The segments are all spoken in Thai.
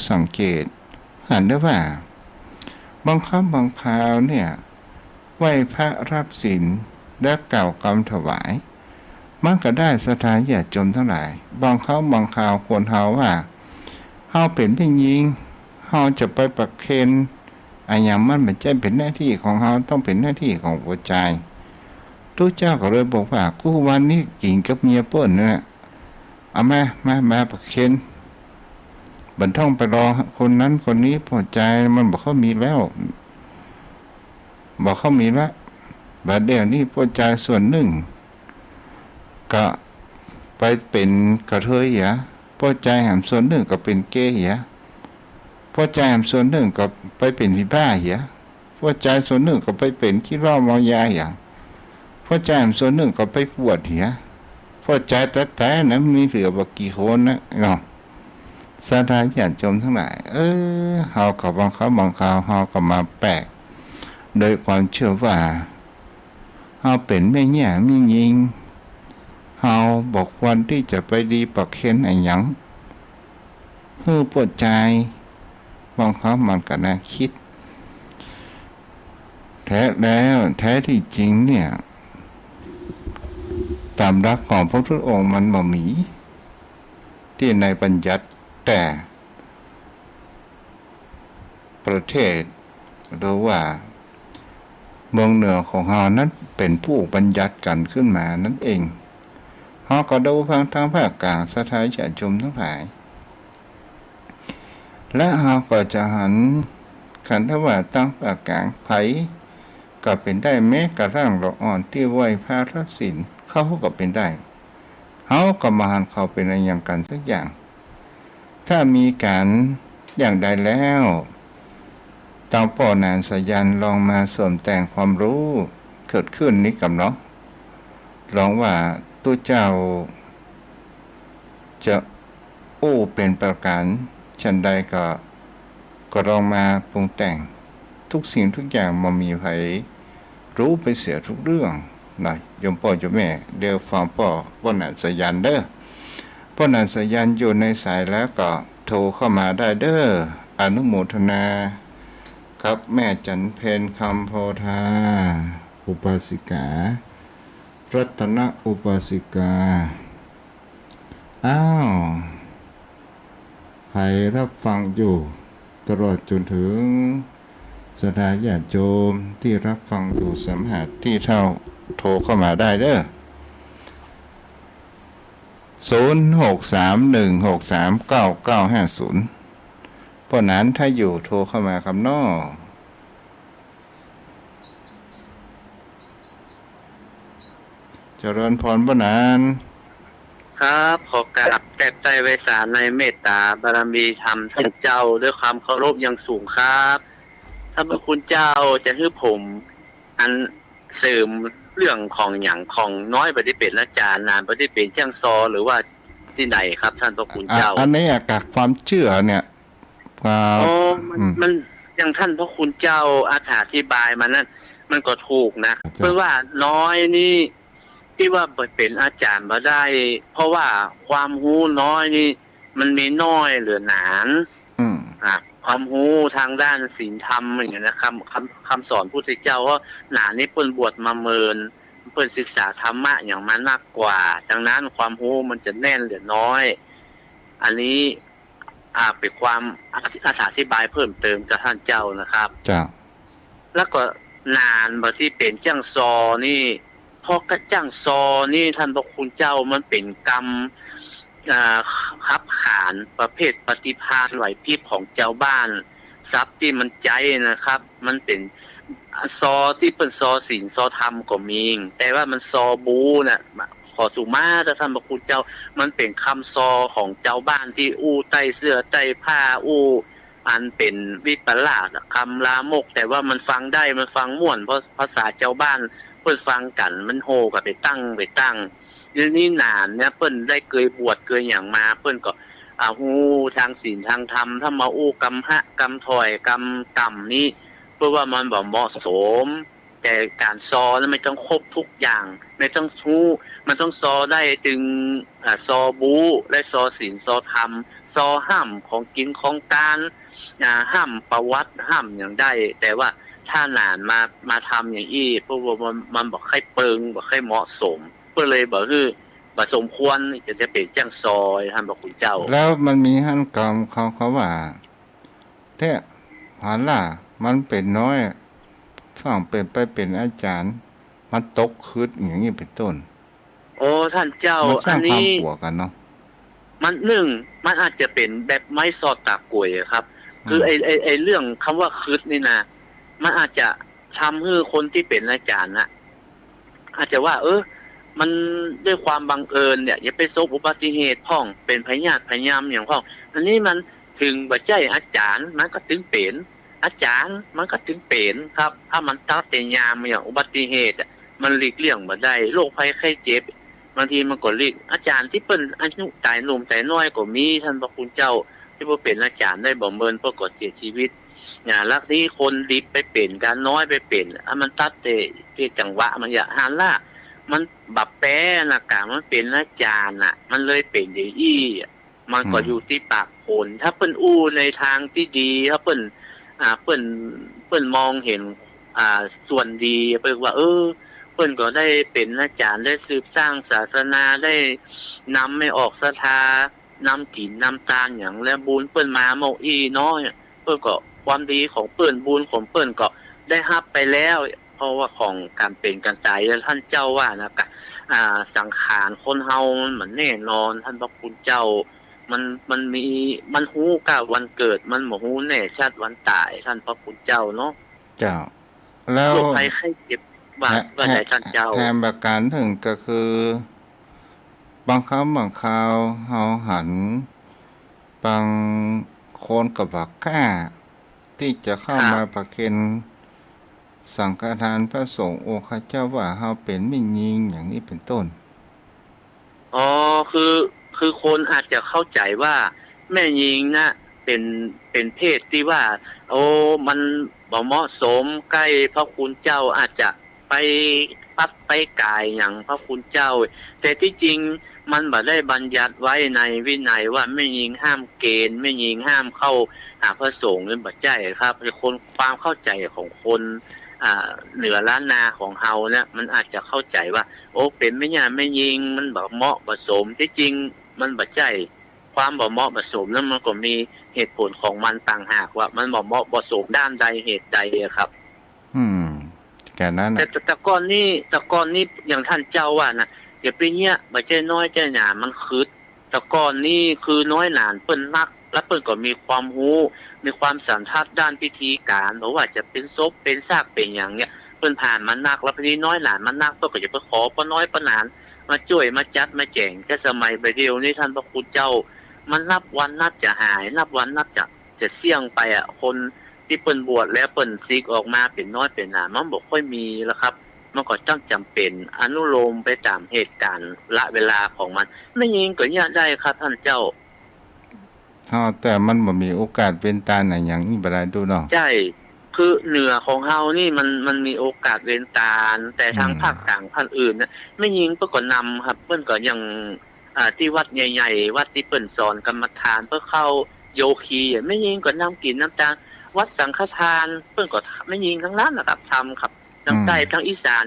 สังเกตหันได้ว่าบางครั้งบางคราวเนี่ยไหว้พระรับศีลและกล่าวกรรมถวายมันก็ได้สถานญาติโยมทั้งหลายบางครั้งบางคราวควรเฮาว่าเฮาเป็นผู้หญิงเฮาจะไปประเคนอันอย่างมันไม่ใช่เป็นหน้าที่ของเฮาต้องเป็นหน้าที่ของหัวใจทุกเจ้าก็เลยบอกว่ากูวันนี้กินกับเมียเปิ้นเนี่ยเอามาประเคนบันท่องไปรอคนนั้นคนนี้พอใจมันบอกเขามีแล้วบอกเขามีแล้วบัดเดี๋ยวนี้พอใจส่วนหนึ่งก็ไปเป็นกระเทยเหรอพอใจแหมส่วนหนึ่งก็เป็นเกย์เหรอพอใจแหมส่วนหนึ่งก็ไปเป็นวิบ้าเหรอพอใจส่วนหนึ่งก็ไปเป็นขี้เหล้ามายาอย่างพอใจแหมส่วนหนึ่งก็ไปปวดเหรอพอใจแต่นะมีเหลือบ่กี่คนนะเนาะสาธารณญาติโยมทั้งหลายเฮากับบางครั้งบางคราวเฮาก็มาแปลกโดยความเชื่อว่าเฮาเป็นแม่ย่าแม่หญิงเฮาบอกวันที่จะไปดีประเคนอันหยังปวดใจบางครั้งมันก็น่าคิดแท้ที่จริงเนี่ยตามรักของพระพุทธองค์มันบ่มีที่ในบัญญัติแต่ประเทศหรือว่าเมืองเหนือของเฮานั้นเป็นผู้บัญญัติกันขึ้นมานั่นเองเฮาก็ดูฟังทางภาคกลางสถานญาติโยมทั้งหลายและเฮาก็จะหันขันธว่าตั้งภาคกลางไผก็เป็นได้แม้กระทั่งละอ่อนที่ไหว้พระรับศีลเขาก็เป็นได้เฮาก็มาหันเขาเป็นอะไรอย่างกันสักอย่างถ้ามีการอย่างใดแล้วตามป่อนานสยันลองมาเสริมแต่งความรู้เกิดขึ้นนี้กับเนาะลองว่าตัวเจ้าจะเป็นประการฉันใดก็ลองมาปรุงแต่งทุกสิ่งทุกอย่างมันมีไผรู้ไปเสียทุกเรื่องหน่อยโยมพ่อโยมแม่เดี๋ยวฟังป่อนานสยันเด้อป่อนานสยันอยู่ในสายแล้วก็โทรเข้ามาได้เด้ออนุโมทนาครับแม่จันเพนคำโพธาอุปาสิการัตนอุปาสิกาให้รับฟังอยู่ตลอดจนถึงสถานญาติโยมที่รับฟังอยู่สามารถที่โทรเข้ามาได้เด้อ0631639950เพราะนั้นถ้าอยู่โทรเข้ามาคำนอเจริญพรบ่นานครับขอกราบแต่ใจไวสารในเมตตาบารมีธรรมท่านเจ้าด้วยความเคารพอย่างสูงครับถ้าพระคุณเจ้าจะให้ผมอันเสริมเรื่องของอย่างของน้อยปฏิเป็นอาจารย์นานปฏิเป็นจ้างซอหรือว่าที่ไหนครับท่านพระคุณเจ้าอันนี้กับความเชื่อเนี่ยมันอย่างท่านพระคุณเจ้าอธิบายมานั่นมันก็ถูกนะเพราะว่าน้อยนี่ที่ว่าเป็นอาจารย์มาได้ เพราะว่าความรู้น้อยนี่มันมีน้อยเหลือหนานความรู้ทางด้านศีลธรรมอย่างเงี้ยนะคำสอนพุทธเจ้าว่าหนานี่เปิ้นบวชมาเมินเปิ้นศึกษาธรรมะอย่างมันมากกว่าดังนั้นความรู้มันจะแน่นเหลือน้อยอันนี้เป็นความอธิบายเพิ่มเติมจากท่านเจ้านะครับจ้าแล้วก็นานมาที่เป็นจ้างซอนี่พอกระจ้างซอนี่ท่านพระคุณเจ้ามันเป็นกรรมขับขานประเภทปฏิภาณไหวพริบของเจ้าบ้านทรัพย์ที่มันใจนะครับมันเป็นซอที่เป็นซอศีลซอธรรมก็มีแต่ว่ามันซอบูน่ะขอสุมาถ้าท่านพระคุณเจ้ามันเป็นคำซอของเจ้าบ้านที่ใต้เสื้อใต้ผ้าอันเป็นวิปลาสคำลามกแต่ว่ามันฟังได้มันฟังม่วนเพราะภาษาเจ้าบ้านเพิ่นฟังกันมันโฮกับไปตั้งเดี๋ยวนี้นานเนี่ยเพิ่นได้เคยบวชเคยอย่างมาเพิ่นก็ฮู้ทางศีลทางธรรมถ้ามาอู้กรรมหะกรรมถอยกรรมต่ำนี้เพื่อว่ามันบ่เหมาะสม แต่การซอนั้นไม่ต้องครบทุกอย่างไม่ต้องชู้มันต้องซอได้ถึงซอบูและซอศีลซอธรรมซอห้ามของกินของการห้ามประวัติห้ามอย่างได้แต่ว่าถ้าหลานมาทำอย่างอี้เพราะว่ามันบอกให้เปิงบอกให้เหมาะสมเพื่อเลยบอกคือบ่สมควรจะเป็นจ้างซอยท่านบอกคุณเจ้าแล้วมันมีหั่นกรรมเขาว่าแท้หันล่ะมันเป็นน้อยฟังเป็นไปเป็นอาจารย์มันตกคืดอย่างนี้เป็นต้นโอ้ท่านเจ้ามันสร้างความอันนี้กลัวกันเนาะมันหนึ่งมันอาจจะเป็นแบบไม้สอดตากล้วยครับคือไอเรื่องคำว่าคืดนี่นะมันอาจจะทำให้คนที่เป็นอาจารย์นะอาจจะว่า มันด้วยความบังเอิญเนี่ยอย่าไปซบอุบัติเหตุพ่องเป็นพยาธิพยายามอย่างพ่องอันนี้มันถึงบัจจัยอาจารย์มันก็ถึงเป็นอาจารย์มันก็ถึงเป็นครับ ถ้ามันตัดแต่ยามอย่างอุบัติเหตุมันหลีกเลี่ยงบ่ได้โรคภัยไข้เจ็บบางทีมันก็หลีกอาจารย์ที่เปิ้นอายุตายหนุ่มตายน้อยก็มีท่านพระคุณเจ้าที่บ่เป็นอาจารย์ได้บ่เมินเพราะก็เสียชีวิตลักนี้คนรีบไปเป็นการน้อยไปเป็นมันตัดแต่จังหวะมันอย่าหาล่ามันบับแป้นะกะมันเป็นอาจารย์น่ะมันเลยเป็นอย่างอี้มันก็อยู่ที่ปากผลถ้าเปิ้นอู้ในทางที่ดีถ้าเปิ้นเปิ้นมองเห็นส่วนดีเปิ้นว่าเปิ้นก็ได้เป็นอาจารย์ได้สืบสร้างศาสนาได้นำให้ออกศรัทธานำกินนำตาลอย่างและบุญเปิ้นมาเมาอีน้อยเปิ้นก็ความดีของเปิ้นบุญของเปิ้นก็ได้รับไปแล้วเพราะว่าของการเป็นการตายท่านเจ้าว่านะสังขารคนเฮามันเหมือนแน่นอนท่านพระคุณเจ้ามันมีมันฮู้กับวันเกิดมันบ่ฮู้แน่ชัดวันตายท่านพระคุณเจ้าเนาะเจ้าแล้วโรคภัยไข้เจ็บว่าได้ท่านเจ้าแทนประการถึงก็คือบางครั้งบางคราวเฮาหันบางคนก็บักกล้าที่จะเข้ามาประเคนสังฆทานพระสงฆ์องค์ข้าเจ้าว่าเฮาเป็นไม่ยิงอย่างนี้เป็นต้นอ๋อคือคนอาจจะเข้าใจว่าแม่หญิงนะเป็นเพศที่ว่ามันบ่เหมาะสมใกล้พระคุณเจ้าอาจจะไปปัดไปกายอย่างพระคุณเจ้าแต่ที่จริงมันบ่ได้บัญญัติไว้ในวินัยว่าแม่หญิงห้ามเกณฑ์แม่หญิงห้ามเข้าหาพระสงฆ์เป็นบ่ใช่ครับคนความเข้าใจของคนเหนือล้านนาของเฮาเนี่ยมันอาจจะเข้าใจว่าเป็นไม่ย่าไม่ยิงมันบ่เหมาะบ่สมที่จริงมันบ่ใช่ความบ่เหมาะบ่สมนั้นมันก็มีเหตุผลของมันต่างหากว่ามันบ่เหมาะบ่สมด้านใดเหตุใดครับแค่นั้นแต่ก่อนนี้อย่างท่านเจ้าว่านะอย่าไปเนี้ยบ่ใช่น้อยใจหนามันคือแต่ก่อนนี้คือน้อยหนานเปิ้นนักและเปิ้นก็มีความรู้มีความสันทัดด้านพิธีการหรือว่าจะเป็นศพเป็นซากเป็นอย่างเนี้ยเปิ้นผ่านมานักแล้วพอดีน้อยหลานมันนักเปิ้นก็จะไปขอป้าน้อยป้านานมาช่วยมาจัดมาแจงแต่สมัยไปเดียวนี้ท่านพระคุณเจ้ามันนับวันนับจะหายนับวันนับจะเสี่ยงไปคนที่เปิ้นบวชแล้วเปิ้นซิกออกมาเป็นน้อยเป็นหนามันบ่ค่อยมีแล้วครับมันก็ต้องจำเป็นอนุโลมไปตามเหตุการณ์ละเวลาของมันไม่ยิงก็ยากได้ครับท่านเจ้าแต่มันบ่มีโอกาสเป็นตาไหนอย่างนี้บ่ได้ดูเนาะใช่คือเหนือของเฮานี่มันมีโอกาสเว้นตาแต่ทางภาคกลางภาคอื่นนะไม่ยิงเพิ่นก็นำครับเพิ่นก็ยังที่วัดใหญ่ๆวัดที่เปิ้นสอนกรรมฐานเพื่อเข้าโยคีไม่ยิงก็นำกินน้ำตาลวัดสังฆทานเพิ่นก็ไม่ยิงทั้งนั้นนะครับทำครับทั้งใต้ทั้งอีสา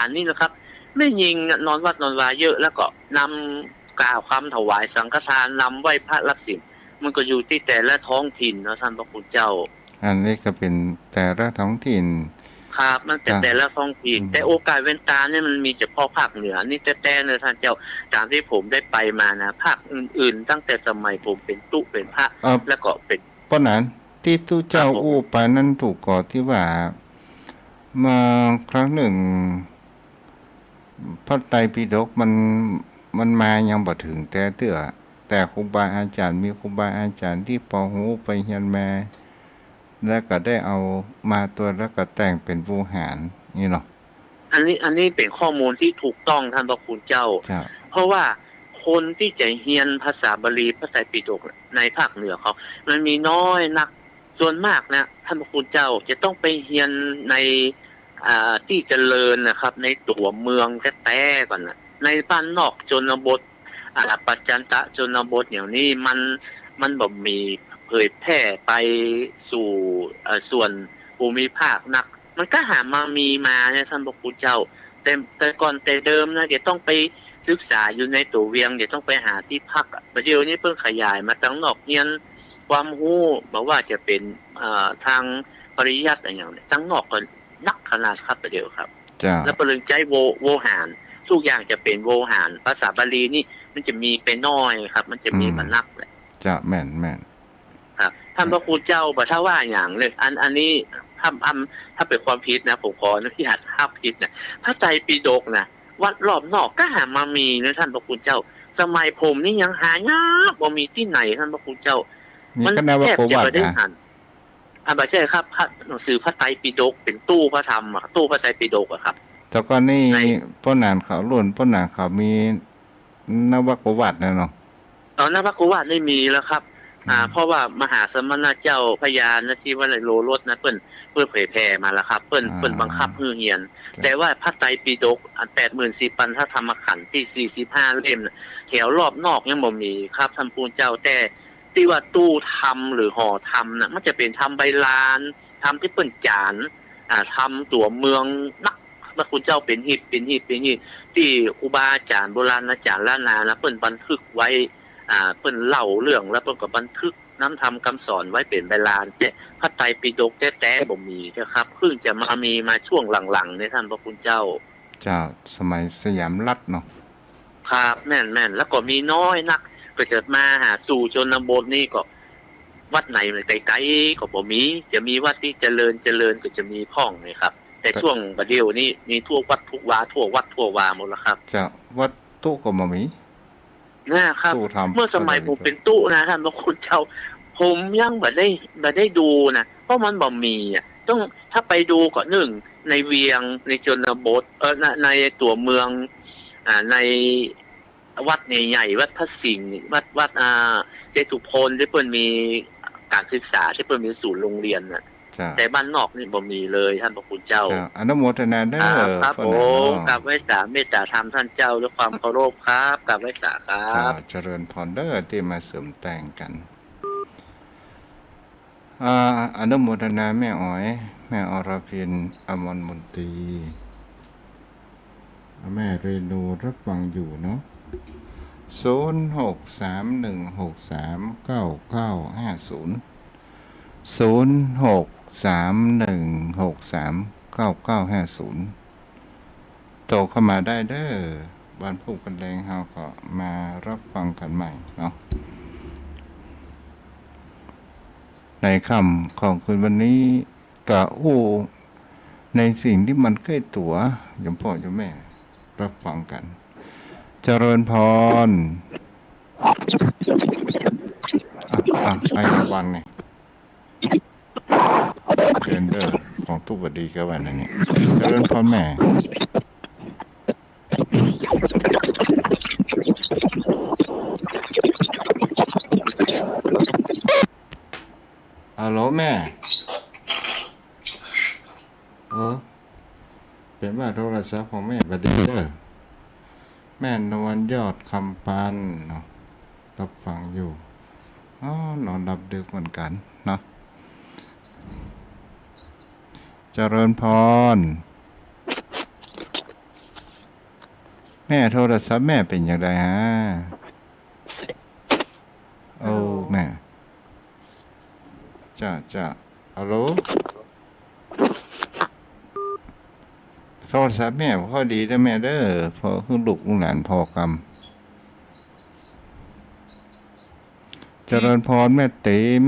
นนี่นะครับไม่ยิงนอนวัดนอนวาเยอะแล้วก็นำกล่าวคำถวายสังฆทานนำไหว้พระรับศีลมันก็อยู่ที่แต่ละท้องถิ่นเนาะท่านพระคุณเจ้าอันนี้ก็เป็นแต่ละท้องถิ่นครับมันเป็นแต่ละท้องถิ่นแต่โอกาสเว้นตาเนี่ยมันมีเฉพาะภาคเหนือนี่แต่ๆเลยท่านเจ้าตามที่ผมได้ไปมานะภาคอื่นๆตั้งแต่สมัยผมเป็นตุเป็นพระแล้วก็เป็นเพราะนั้นที่ตู้เจ้าอู้ไปนั้นถูกก่อที่ว่ามาครั้งหนึ่งพระไตรปิฎกมันมายังบ่ถึงแต่ครูบาอาจารย์มีครูบาอาจารย์ที่พอฮู้ไปเรียนมาแล้วก็ได้เอามาตัวแล้วก็แต่งเป็นวิหารนี่เนาะอันนี้เป็นข้อมูลที่ถูกต้องท่านพระคุณเจ้าเพราะว่าคนที่จะเรียนภาษาบาลีพระไตรปิฎกในภาคเหนือเขามันมีน้อยนักส่วนมากนะท่านพระคุณเจ้าจะต้องไปเรียนใน ที่เจริญนะครับในตัวเมืองแท้ๆก่อนนะในบ้านนอกชนบทปัจจันตชนบทอย่างนี้มันบ่มีเผยแพร่ไปสู่ส่วนภูมิภาคนักมันก็หามามีมาเนี่ยท่านพระคุณเจ้าแต่ก่อนแต่เดิมนะเดี๋ยวต้องไปศึกษาอยู่ในตัวเวียงเดี๋ยวต้องไปหาที่พักประเดี๋ยวนี้เพิ่งขยายมาตั้งนอกเรียนความรู้บอกว่าจะเป็นทางปริยัติอะไรอย่างนี้ตั้งนอกก็นักขนาดครับประเดี๋ยวครับ จ้า แล้วปรึงใจโวหารทุกอย่างจะเป็นโวหารภาษาบาลีนี่มันจะมีเป็นน้อยครับ มันจะมีมันนักแหละ จ้าแม่นแม่น ครับท่านพระครูเจ้าบอกถ้าว่าอย่างเลยอันนี้ถ้าเป็นความผิดนะผมขออนุญาตห้ามผิดนะพระไตรปิฎกนะวัดรอบนอกก็หามามีนะท่านพระครูเจ้า สมัยผมนี่ยังหายากบ่มีที่ไหนท่านพระครูเจ้า นี่ก็นับว่าประวัติ ได้ นะ อ่านบาใช่ครับพระหนังสือพระไตรปิฎกเป็นตู้พระธรรมอะตู้พระไตรปิฎกอะครับ แต่ก่อนนี่ ใน พ่อนานเขาล้วนพ่อนานเขามีนวประวัตินะเนาะ ตอนนั้นพระโกวาดได้มีแล้วครับ เพราะว่ามหาสมณเจ้าพญาณที่วัดโลรสนะเปิ้นเผยแผ่มาแล้วครับเปิ้นบังคับให้เรียน แต่ว่าพระไตรปิฎก84,000พระธรรมขันธ์ที่45เล่มน่ะแถวรอบนอกยังบ่มีครับท่านผู้เจ้าแต่ที่ว่าตู้ทำหรือห่อทำน่ะมันจะเป็นทำใบลานทำที่เปิ้นจานทำตัวเมืองนักพระคุณเจ้าเป็นหิบที่ครูบาอาจารย์โบราณอาจารย์ล้านนานะเปิ้นบันทึกไว้เปิ้นเล่าเรื่องแล้วเปิ้นก็บันทึกน้ำทำคำสอนไว้เป็นใบลานแต่พระไตรปิฎกแท้ๆบ่มีนะครับเพิ่งจะมามีมาช่วงหลังๆในท่านพระคุณเจ้า จ้าสมัยสยามรัฐเนาะ ครับแม่นแล้วก็มีน้อยนักก็จะมาหาสู่ชนบทนี่ก็วัดไหนไกลๆก็บ่มีจะมีวัดที่เจริญก็จะมีพ่องเลยครับ แต่ช่วงประเดี๋ยวนี้มีทั่ววัดทั่ววาหมดแล้วครับ จ้าวัดตู้ก็บ่มี นะครับ ตู้ทำ เมื่อสมัยผมเป็นตู้นะท่านพระคุณเจ้าผมยังบ่ได้ดูนะเพราะมันบ่มีอ่ะต้องถ้าไปดูก็หนึ่งในเวียงในชนบทในตัวเมืองในวัดใหญ่ๆวัดพระสิงห์วัดเจตุพนที่เพิ่นมีการศึกษาที่เพิ่นมีศูนย์โรงเรียนน่ะ จ้า แต่บ้านนอกนี่บ่มีเลยท่านพระคุณเจ้า จ้าอนุโมทนาเด้อ ครับ พ่อ ผ หนาน ม เนาะ กับไว้สาเมตตาธรรมท่านเจ้าด้วยความเคารพครับกับไว้สาครั จ้า บ เจริญพรเด้อที่มาเสริมแต่งกันอนุโมทนาแม่อ๋อย แม่อรพินอมรมนตรีแม่เรนูรับฟังอยู่เนาะ0631639950โตเข้ามาได้เด้อวันพุธกันแรงเฮาก็มารับฟังกันใหม่เนาะในค่ำของคืนวันนี้กะในสิ่งที่มันใกล้ตัวโยมพ่อโยมแม่รับฟังกันเจริญพรไอ้วันเนี่ยเดนเดอร์ของทุบดีก็วันนี้เจริญพรแม่ฮัลโหลแม่เป็นว่าโทรศัพท์ของแม่ประเดี๋ยวเด้อแม่นวลยอดคำปันเนาะรับฟังอยู่นอนดับดึกเหมือนกันเนาะเจริญพรแม่โทรศัพท์แม่เป็นอย่างไรฮะโอ้แม่จ้าฮัลโหลโทรศัพท์แม่พอดีได้แม่เด้อพอคือลูกหลานพอกรรมเจริญพรแม่ติ๋ม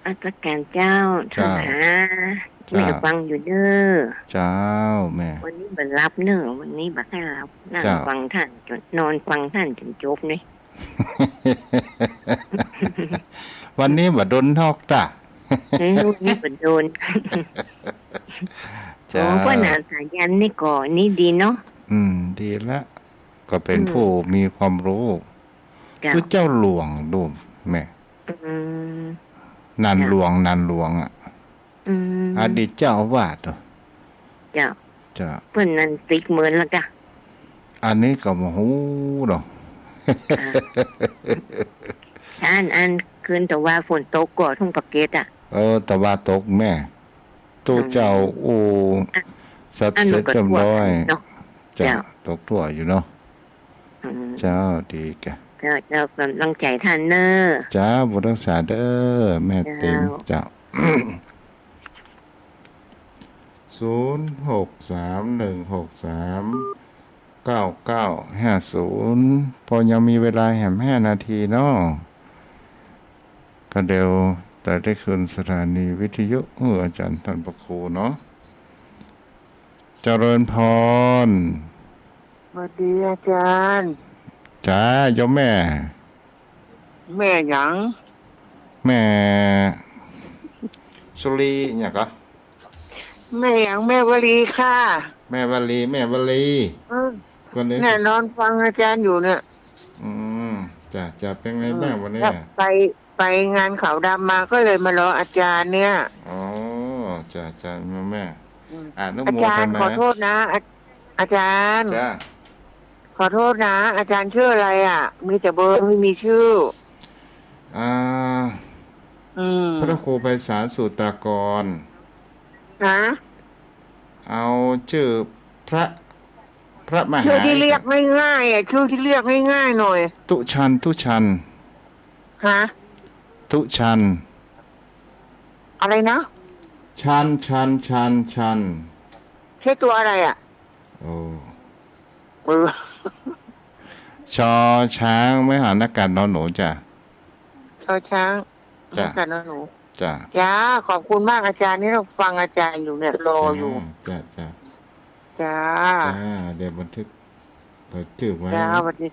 อัตการเจ้า จ้า หาแม่ฟังอยู่เด้อ เจ้าแม่ วันนี้บันรับเนอะวันนี้บักให้รับนั่ง จ้า ฟังท่านจนนอนฟังท่านจนจบเลย วันนี้บ่ดนทอกตา วันนี้บันโดน จ้า โอ้ก็นาสายันนี่ก่อนนี่ดีเนาะ ดีละก็เป็นผู้มีความรู้ เจ้า คือเจ้าหลวงดูแม่ อืม นันหลวงอ่ะ อืม อดีตเจ้าอาวาสเหรอ เจ้า จะ เพิ่นนั้น10,000แล้วจ้ะ อันนี้ก็บ่ฮู้ดอก อันคืนแต่ว่าฝนตกก่อทุ่งปะเกตอ่ะ ตะวันตกแม่ตู้เจ้าโอ้สัตว์เสร็จเรียบร้อย เนาะ จะตกทั่วอยู่เนาะ อืม เจ้าดีแก เจ้ากำลังใจท่านเนอ จ้าบุรักษาเด้อแม่ติ๋มเจ้า 0631639950พอยังมีเวลาแหม5 นาทีเนาะก็เดี๋ยวแต่ได้คืนสถานีวิทยุอาจารย์ท่านพระครูเนาะเจริญพร สวัสดีอาจารย์ จ้าโยมแม่ แม่หยัง แม่สุรีเนี่ยก็ แม่หยังแม่วลีค่ะ แม่วลีแม่วลี อืม คนนี้ แน่นอนฟังอาจารย์อยู่เนี่ย จะเป็นไงบ้างวันนี้ แล้วไปงานเขาดำมาก็เลยมารออาจารย์เนี่ย อ๋อจะแม่ อืม นุ อา โม จาร ท ย์ นา ขอโทษนะ อาจารย์ จ้า ขอโทษนะ อาจารย์ชื่ออะไรอ่ะ มีแต่เบอร์ไม่มีชื่อ อ่า อืม พระครูไพศาลสุตากร นะ เอาชื่อพระมหา ชื่อที่เรียกง่ายๆอ่ะชื่อที่เรียกง่ายๆหน่อย ตุชัน ฮะ ตุชัน อะไรนะ ชัน ใช่ตัวอะไรอ่ะ โอ้ เออ ชอช้างไม่หานอากาศนอนหนูจ้ะ ชอช้าง จ้ะ กันนะหนู จ้ะ จ้าขอบคุณมากอาจารย์นี่เราฟังอาจารย์อยู่เนี่ยรออยู่ จ้ะ จ้า จ้าเดี๋ยวบันทึกไว้ จ้าสวัสดี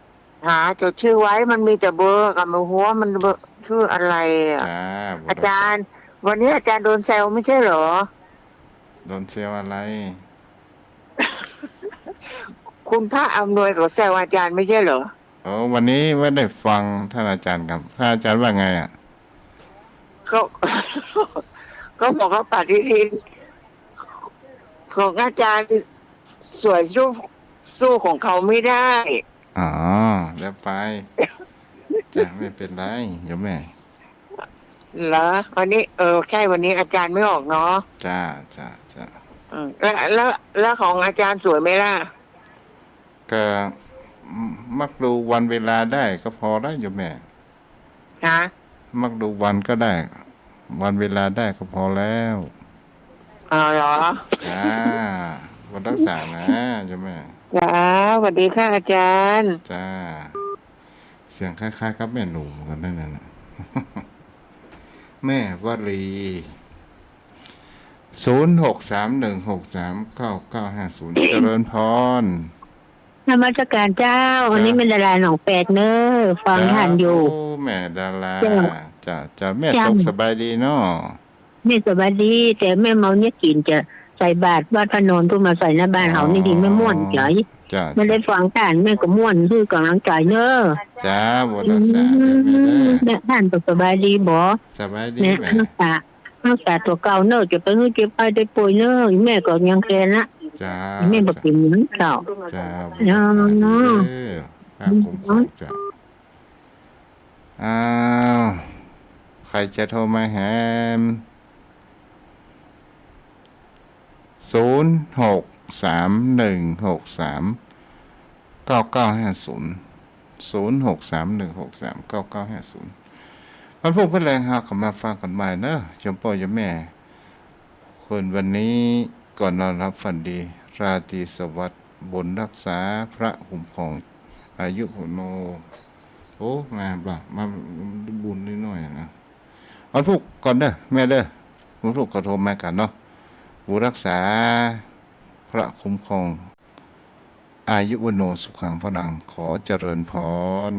หาจดชื่อไว้มันมีแต่เบอร์กับมือหัวมันเบอร์ชื่ออะไรอ่ะ จ้า อาจารย์ วันนี้อาจารย์โดนแซวไม่ใช่เหรอ โดนเซลอะไร คุณพระอำนวยกับแซวอาจารย์ไม่ใช่เหรอ วันนี้ไม่ได้ฟังท่านอาจารย์ครับท่านอาจารย์ว่าไงอ่ะ ก็ ก็บอกว่าปฏิทินของอาจารย์สวยสู้ของเขาไม่ได้ อ๋อแล้วไปจ้ะไม่เป็นไรเดี๋ยวแม่ เหรอวันนี้ใช่วันนี้อาจารย์ไม่ออกเนาะ จ้า อืมแล้วของอาจารย์สวยไหมล่ะ ก็มักดูวันเวลาได้ก็พอได้อยู่แม่ ฮะ มักดูวันก็ได้ วันเวลาได้ก็พอแล้ว เหรอ จ้าวันรักษานะจ้ะแม่ จ้าสวัสดีค่ะอาจารย์ จ้า เสียงคล้ายๆกับแม่หนุ่มกันนั่นน่ะ แม่วลี0631639950เจริญพร นมัสการเจ้าวันนี้เป็นดาราหนองแปดเนอฟังท่านอยู่ โแม่ดารา จ้ะ จะแม่ จ้ะ สุขสบายดีเนาะ ไม่สบายดีแต่แม่เมาเนี่ยกินจะใส่บาตรวัดพระนนท์เพื่อมาใส่หน้าบ้านเขานี่ดีไม่ม่วนเฉย จ้า ไม่ได้ฟังท่านแม่ก็ม่วนคือกำลังใจเนอ จ้าบรักษาเด้อแม่เด้อ แม่ท่านก็สบายดีบ่ สบายดี แม่ แม่ รักษาตัวเก่าเนอะจะไปเจ็บไปได้ป่วยเนอะแม่ก็ยังแค่นะ จ้า แม่บอกเป็นเหมือนเก่า จ้าบรักษาเด้อภาคคุ้มครองจ้าอ้าวใครจะโทรมาแฮม0631639950มันพวกเพื่อนแรงหาเขามาฟังกันใหม่เนอะยมพ่อยมแม่คนวันนี้ก่อนนอนรับฝันดี ราตรีสวัสดิ์บนรักษาพระคุ้มครองอายุโหโนโอ้งานบ่มาบุญนิดหน่อยนะเอาทุกก่อนเด้อแม่เด้อรู้ทุกก็โทรมากันเนาะผู้รักษาพระคุ้มครองอายุวโนสุขังพลังขอเจริญพร